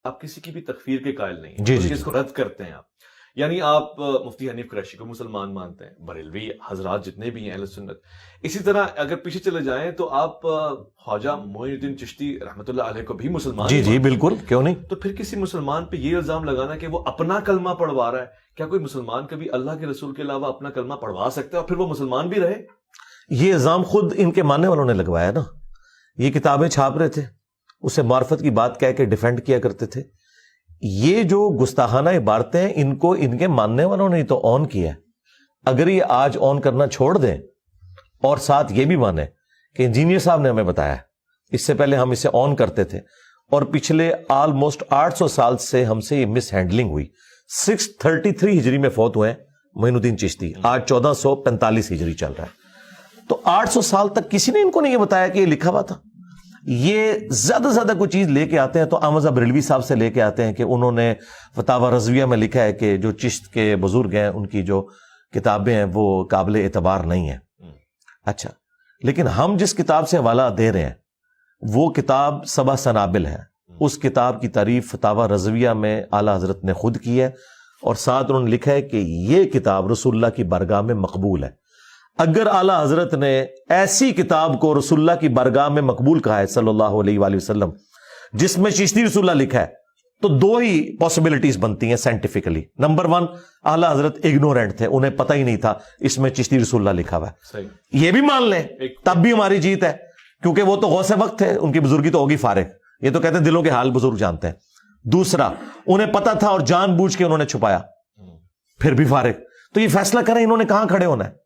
آپ کسی کی بھی تکفیر کے قائل نہیں ہیں، جی اس جی چیز کو رد کرتے ہیں آپ. یعنی آپ مفتی حنیف قریشی کو مسلمان مانتے ہیں، بریلوی حضرات جتنے بھی ہیں اہل سنت. اسی طرح اگر پیچھے چلے جائیں تو آپ خواجہ معین الدین چشتی رحمۃ اللہ علیہ کو بھی مسلمان جی ہی جی مانتے ہیں. بالکل، کیوں نہیں. تو پھر کسی مسلمان پہ یہ الزام لگانا کہ وہ اپنا کلمہ پڑھوا رہا ہے، کیا کوئی مسلمان کبھی اللہ کے رسول کے علاوہ اپنا کلمہ پڑھوا سکتا ہے اور پھر وہ مسلمان بھی رہے؟ یہ الزام خود ان کے ماننے والوں نے لگوایا نا. یہ کتابیں چھاپ رہے تھے، اسے معرفت کی بات کہہ کے ڈیفینڈ کیا کرتے تھے. یہ جو گستاخانہ عبارتیں ہیں ان کو ان کے ماننے والوں نے تو آن کیا ہے. اگر یہ آج آن کرنا چھوڑ دیں اور ساتھ یہ بھی مانیں کہ انجینئر صاحب نے ہمیں بتایا، اس سے پہلے ہم اسے آن کرتے تھے اور پچھلے آلموسٹ 800 سال سے ہم سے یہ مس ہینڈلنگ ہوئی. 633 ہجری میں فوت ہوئے ہیں معین الدین چشتی، آج 1445 ہجری چل رہا ہے. تو 800 سال تک کسی نے ان کو نہیں یہ بتایا کہ یہ لکھا ہوا تھا. یہ زیادہ سے زیادہ کوئی چیز لے کے آتے ہیں تو احمد بریلوی صاحب سے لے کے آتے ہیں کہ انہوں نے فتاوی رضویہ میں لکھا ہے کہ جو چشت کے بزرگ ہیں ان کی جو کتابیں ہیں وہ قابل اعتبار نہیں ہیں. اچھا، لیکن ہم جس کتاب سے حوالہ دے رہے ہیں وہ کتاب سبع سنابل ہے. اس کتاب کی تعریف فتاوی رضویہ میں اعلیٰ حضرت نے خود کی ہے اور ساتھ انہوں نے لکھا ہے کہ یہ کتاب رسول اللہ کی بارگاہ میں مقبول ہے. اگر اعلیٰ حضرت نے ایسی کتاب کو رسول اللہ کی بارگاہ میں مقبول کہا ہے صلی اللہ علیہ وآلہ وسلم جس میں چشتی رسول اللہ لکھا ہے، تو دو ہی پاسبلٹیز بنتی ہیں سائنٹیفکلی. نمبر 1، اعلیٰ حضرت اگنورینٹ تھے، انہیں پتہ ہی نہیں تھا اس میں چشتی رسول اللہ لکھا ہوا ہے. یہ بھی مان لیں تب بھی ہماری جیت ہے، کیونکہ وہ تو غوث وقت تھے، ان کی بزرگی تو ہوگی فارغ. یہ تو کہتے ہیں دلوں کے حال بزرگ جانتے ہیں. دوسرا، انہیں پتہ تھا اور جان بوجھ کے انہوں نے چھپایا، پھر بھی فارغ. تو یہ فیصلہ کریں انہوں نے کہاں کھڑے ہونا ہے.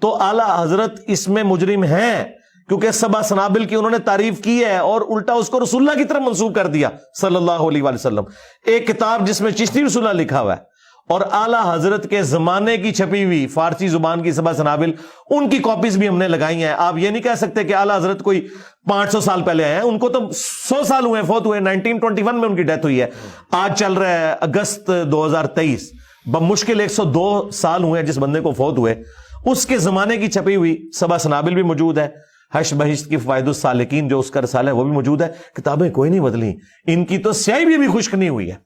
تو اعلیٰ حضرت اس میں مجرم ہیں کیونکہ سبع سنابل کی انہوں نے تعریف کی ہے اور الٹا اس کو رسول اللہ کی طرف منسوب کر دیا صلی اللہ علیہ وآلہ وسلم. ایک کتاب جس میں چشتی رسول اللہ لکھا ہوا ہے اور اعلیٰ حضرت کے زمانے کی چھپی ہوئی فارسی زبان کی سبع سنابل، ان کی کاپیز بھی ہم نے لگائی ہیں. آپ یہ نہیں کہہ سکتے کہ اعلیٰ حضرت کوئی 500 سال پہلے آئے ہیں، ان کو تو 100 سال ہوئے ہیں، فوت ہوئے 1921 میں ان کی ڈیتھ ہوئی ہے. آج چل رہا ہے اگست 2023، بمشکل 102 سال ہوئے ہیں جس بندے کو فوت ہوئے. اس کے زمانے کی چھپی ہوئی سبع سنابل بھی موجود ہے، حشر بہشت کی فوائد السالکین جو اس کا رسالہ ہے وہ بھی موجود ہے. کتابیں کوئی نہیں بدلی، ان کی تو سیاہی بھی خشک نہیں ہوئی ہے.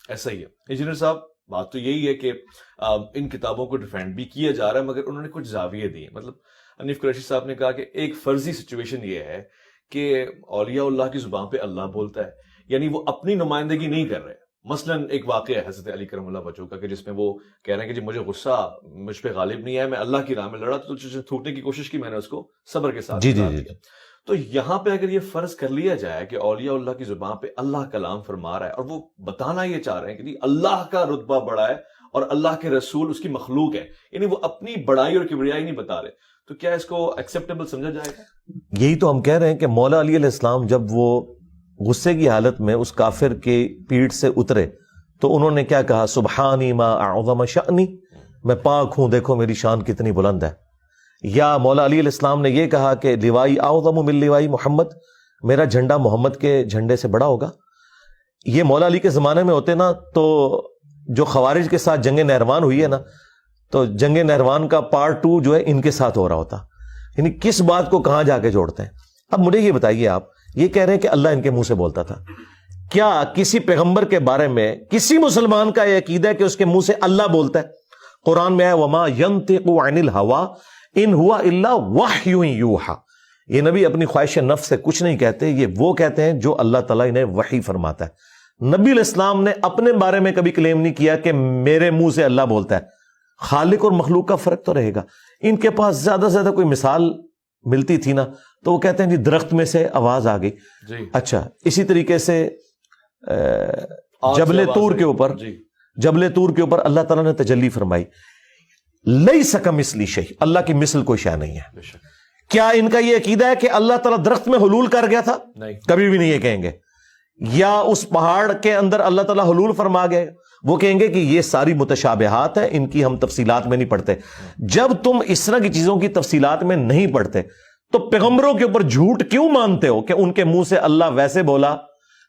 ایسا ہی ہے انجینئر صاحب. بات تو یہی ہے کہ ان کتابوں کو ڈیفینڈ بھی کیا جا رہا ہے، مگر انہوں نے کچھ زاویے دیے. مطلب حنیف قریشی صاحب نے کہا کہ ایک فرضی سچویشن یہ ہے کہ اولیاء اللہ کی زبان پہ اللہ بولتا ہے، یعنی وہ اپنی نمائندگی نہیں کر رہے. مثلا ایک واقعہ ہے حضرت علی کرم اللہ وجہہ کا کہ جس میں وہ کہہ رہے ہیں کہ جی مجھے غصہ مجھ پہ غالب نہیں ہے، میں اللہ کی راہ میں لڑا تو تھوکنے کی کوشش کی، میں نے اس کو صبر کے ساتھ دیا. تو یہاں پہ اگر یہ فرض کر لیا جائے کہ اولیاء اللہ کی زبان پہ اللہ کلام فرما رہا ہے اور وہ بتانا یہ چاہ رہے ہیں کہ اللہ کا رتبہ بڑا ہے اور اللہ کے رسول اس کی مخلوق ہے، یعنی وہ اپنی بڑائی اور کبریائی نہیں بتا رہے، تو کیا اس کو ایکسیپٹیبل سمجھا جائے گا؟ یہی تو ہم کہہ رہے ہیں کہ مولا علی علیہ السلام جب وہ غصے کی حالت میں اس کافر کے پیٹھ سے اترے تو انہوں نے کیا کہا؟ سبحانی ما اعظم شأنی، میں پاک ہوں، دیکھو میری شان کتنی بلند ہے. یا مولا علی علیہ السلام نے یہ کہا کہ لیوائی اعظم من لیوائی محمد، میرا جھنڈا محمد کے جھنڈے سے بڑا ہوگا. یہ مولا علی کے زمانے میں ہوتے نا تو جو خوارج کے ساتھ جنگ نہروان ہوئی ہے نا، تو جنگ نہروان کا پارٹ 2 جو ہے ان کے ساتھ ہو رہا ہوتا. یعنی کس بات کو کہاں جا کے جوڑتے ہیں. اب مجھے یہ بتائیے، آپ یہ کہہ رہے ہیں کہ اللہ ان کے منہ سے بولتا تھا، کیا کسی پیغمبر کے بارے میں کسی مسلمان کا یہ عقیدہ ہے کہ اس کے منہ سے اللہ بولتا ہے؟ قرآن میں ہے وَمَا يَنْطِقُ عَنِ الْهَوَىٰ إِنْ هُوَ إِلَّا وَحْيٌ يُوحَىٰ. یہ نبی اپنی خواہش نفس سے کچھ نہیں کہتے، یہ وہ کہتے ہیں جو اللہ تعالیٰ انہیں وحی فرماتا ہے. نبی علیہ السلام نے اپنے بارے میں کبھی کلیم نہیں کیا کہ میرے منہ سے اللہ بولتا ہے. خالق اور مخلوق کا فرق تو رہے گا. ان کے پاس زیادہ سے زیادہ کوئی مثال ملتی تھی نا تو وہ کہتے ہیں جی درخت میں سے آواز آ گئی. اچھا، اسی طریقے سے جبل طور کے اوپر اللہ تعالیٰ نے تجلی فرمائی، لیس کمثلہ شیء، اللہ کی مثل کوئی شے نہیں ہے. کیا ان کا یہ عقیدہ ہے کہ اللہ تعالیٰ درخت میں حلول کر گیا تھا؟ کبھی بھی نہیں یہ کہیں گے. یا اس پہاڑ کے اندر اللہ تعالیٰ حلول فرما گئے؟ وہ کہیں گے کہ یہ ساری متشابہات ہیں، ان کی ہم تفصیلات میں نہیں پڑھتے. جب تم اس طرح کی چیزوں کی تفصیلات میں نہیں پڑھتے تو پیغمبروں کے اوپر جھوٹ کیوں مانتے ہو کہ ان کے منہ سے اللہ ویسے بولا؟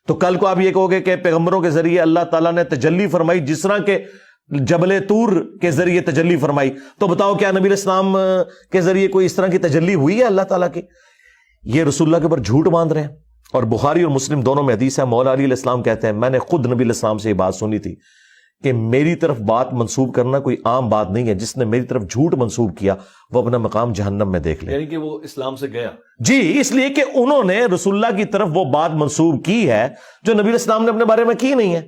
تو کل کو آپ یہ کہو گے کہ پیغمبروں کے ذریعے اللہ تعالیٰ نے تجلی فرمائی جس طرح کے جبل طور کے ذریعے تجلی فرمائی، تو بتاؤ کیا نبی علیہ السلام کے ذریعے کوئی اس طرح کی تجلی ہوئی ہے اللہ تعالیٰ کی؟ یہ رسول اللہ کے اوپر جھوٹ باندھ رہے ہیں. اور بخاری اور مسلم دونوں میں حدیث ہے، مولا علی علیہ السلام کہتے ہیں میں نے خود نبی علیہ السلام سے یہ بات سنی تھی کہ میری طرف بات منسوب کرنا کوئی عام بات نہیں ہے، جس نے میری طرف جھوٹ منسوب کیا وہ اپنا مقام جہنم میں دیکھ لے. یعنی کہ وہ اسلام سے گیا. جی، اس لیے کہ انہوں نے رسول اللہ کی طرف وہ بات منسوب کی ہے جو نبی علیہ السلام نے اپنے بارے میں کی نہیں ہے.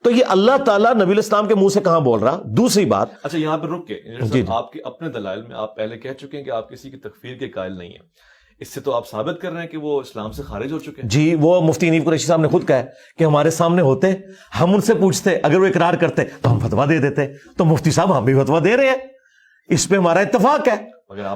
تو یہ اللہ تعالیٰ نبی علیہ السلام کے منہ سے کہاں بول رہا. دوسری بات، اچھا یہاں پہ رک کے جی آپ کے اپنے دلائل میں آپ پہلے کہہ چکے ہیں کہ آپ کسی کی تکفیر کے قائل نہیں ہیں، اس سے تو آپ ثابت کر رہے ہیں کہ وہ اسلام سے خارج ہو چکے ہیں. جی، وہ مفتی انیف قریشی صاحب نے خود کہا ہے کہ ہمارے سامنے ہوتے، ہم ان سے پوچھتے، اگر وہ اقرار کرتے تو ہم فتویٰ دے دیتے. تو مفتی صاحب ہم بھی فتویٰ دے رہے ہیں، اس پہ ہمارا اتفاق ہے.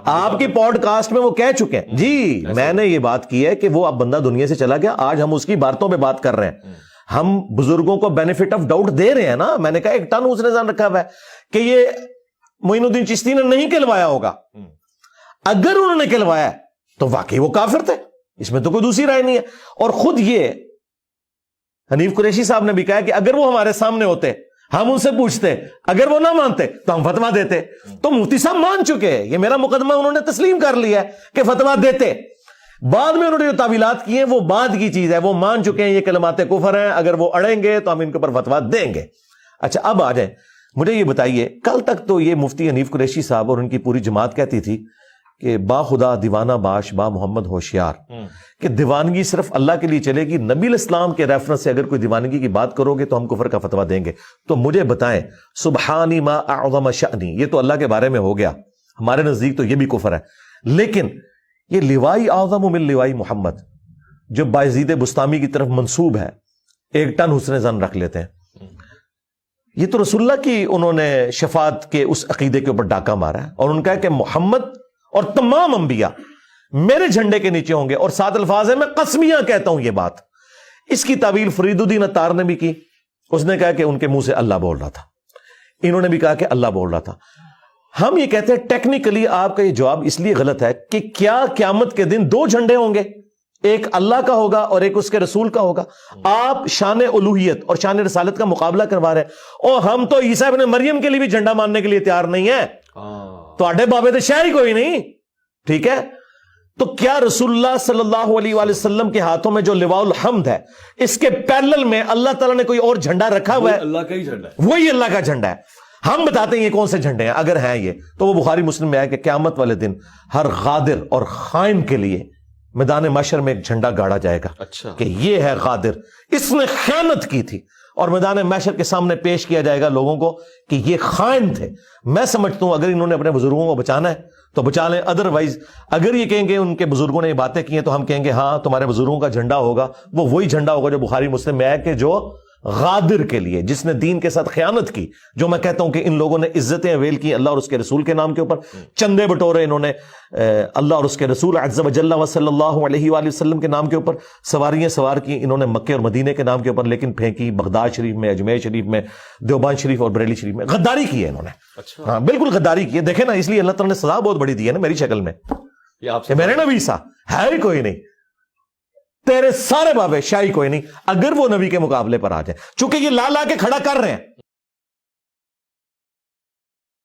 آپ کی پوڈ کاسٹ میں وہ کہہ چکے ہیں. جی، میں نے یہ بات کی ہے کہ وہ اب بندہ دنیا سے چلا گیا، آج ہم اس کی باتوں پہ بات کر رہے ہیں. ہم بزرگوں کو بینیفٹ آف ڈاؤٹ دے رہے ہیں نا. میں نے کہا ایک ٹن اس نے ذہن رکھا ہوا ہے کہ یہ معین الدین چشتی نے نہیں کہلوایا ہوگا. اگر انہوں نے کہلوایا تو واقعی وہ کافر تھے، اس میں تو کوئی دوسری رائے نہیں ہے. اور خود یہ حنیف قریشی صاحب نے بھی کہا کہ اگر وہ ہمارے سامنے ہوتے ہم ان سے پوچھتے، اگر وہ نہ مانتے تو ہم فتویٰ دیتے. تو مفتی صاحب مان چکے، یہ میرا مقدمہ انہوں نے تسلیم کر لیا ہے کہ فتویٰ دیتے. بعد میں انہوں نے جو تعویلات کی ہیں وہ بعد کی چیز ہے، وہ مان چکے ہیں یہ کلمات کفر ہیں، اگر وہ اڑیں گے تو ہم ان کے اوپر فتویٰ دیں گے. اچھا اب آ جائیں، مجھے یہ بتائیے، کل تک تو یہ مفتی حنیف قریشی صاحب اور ان کی پوری جماعت کہتی تھی کہ با خدا دیوانہ باش با محمد ہوشیار، کہ دیوانگی صرف اللہ کے لیے چلے گی، نبی علیہ السلام کے ریفرنس سے اگر کوئی دیوانگی کی بات کرو گے تو ہم کفر کا فتویٰ دیں گے. تو مجھے بتائیں، سبحانی ما اعظم شأنی، یہ تو اللہ کے بارے میں ہو گیا، ہمارے نزدیک تو یہ بھی کفر ہے. لیکن یہ لوائی اعظم من لوائی محمد جو بایزید بستامی کی طرف منسوب ہے، ایک ٹن حسن ظن رکھ لیتے ہیں. یہ تو رسول اللہ کی انہوں نے شفاعت کے اس عقیدے کے اوپر ڈاکہ مارا ہے، اور ان کا ہے کہ محمد اور تمام انبیاء میرے جھنڈے کے نیچے ہوں گے. اور 7 الفاظ ہے، میں قسمیاں کہتا ہوں یہ بات. اس کی تعویل فرید الدین اتار نے بھی کی، اس نے کہا کہ ان کے منہ سے اللہ بول رہا تھا، انہوں نے بھی کہا کہ اللہ بول رہا تھا. ہم یہ کہتے ہیں ٹیکنیکلی آپ کا یہ جواب اس لیے غلط ہے کہ کیا قیامت کے دن 2 جھنڈے ہوں گے، ایک اللہ کا ہوگا اور ایک اس کے رسول کا ہوگا. آپ شان الوہیت اور شان رسالت کا مقابلہ کروا رہے ہیں، اور ہم تو عیسیٰ ابن مریم کے لیے بھی جھنڈا ماننے کے لیے تیار نہیں ہے. تو اڈے بابے تو شاید ہی کوئی نہیں. ٹھیک ہے، تو کیا رسول اللہ صلی اللہ علیہ وآلہ وسلم کے ہاتھوں میں جو لواء الحمد ہے، اس کے پیرلل میں اللہ تعالیٰ نے کوئی اور جھنڈا رکھا ہوا ہے؟ اللہ کا ہی جھنڈا ہے، وہی اللہ کا جھنڈا ہے. ہم بتاتے ہیں یہ کون سے جھنڈے ہیں. اگر ہیں یہ تو وہ بخاری مسلم میں ہے کہ قیامت والے دن ہر غادر اور خائن کے لیے میدان محشر میں ایک جھنڈا گاڑا جائے گا. اچھا، کہ یہ ہے غادر، اس نے خیانت کی تھی، اور میدان محشر کے سامنے پیش کیا جائے گا لوگوں کو کہ یہ خائن تھے. میں سمجھتا ہوں اگر انہوں نے اپنے بزرگوں کو بچانا ہے تو بچا لیں، ادروائز اگر یہ کہیں گے ان کے بزرگوں نے یہ باتیں کی ہیں تو ہم کہیں گے ہاں تمہارے بزرگوں کا جھنڈا ہوگا، وہ وہی جھنڈا ہوگا جو بخاری مسلم میں ہے کہ جو غادر کے لیے، جس نے دین کے ساتھ خیانت کی. جو میں کہتا ہوں کہ ان لوگوں نے عزتیں اویل کی اللہ اور اس کے رسول کے نام کے اوپر، چندے بٹورے انہوں نے اللہ اور اس کے رسول عز و جل و صلی اللہ علیہ وآلہ وسلم کے نام کے اوپر، سواریاں سوار کی انہوں نے مکے اور مدینے کے نام کے اوپر، لیکن پھینکی بغداد شریف میں، اجمیر شریف میں، دیوبند شریف اور بریلی شریف میں. غداری کی ہے انہوں نے. اچھا، ہاں بالکل غداری کی ہے. دیکھیں نا، اس لیے اللہ تعالیٰ نے سزا بہت بڑی دی ہے نا میری شکل میں، یہ آپ کہ میرے نبی سا ہے ہی کوئی نہیں، تیرے سارے بابے شاہی کوئی نہیں، اگر وہ نبی کے مقابلے پر آ جائیں. چونکہ یہ لا لا کے کھڑا کر رہے ہیں،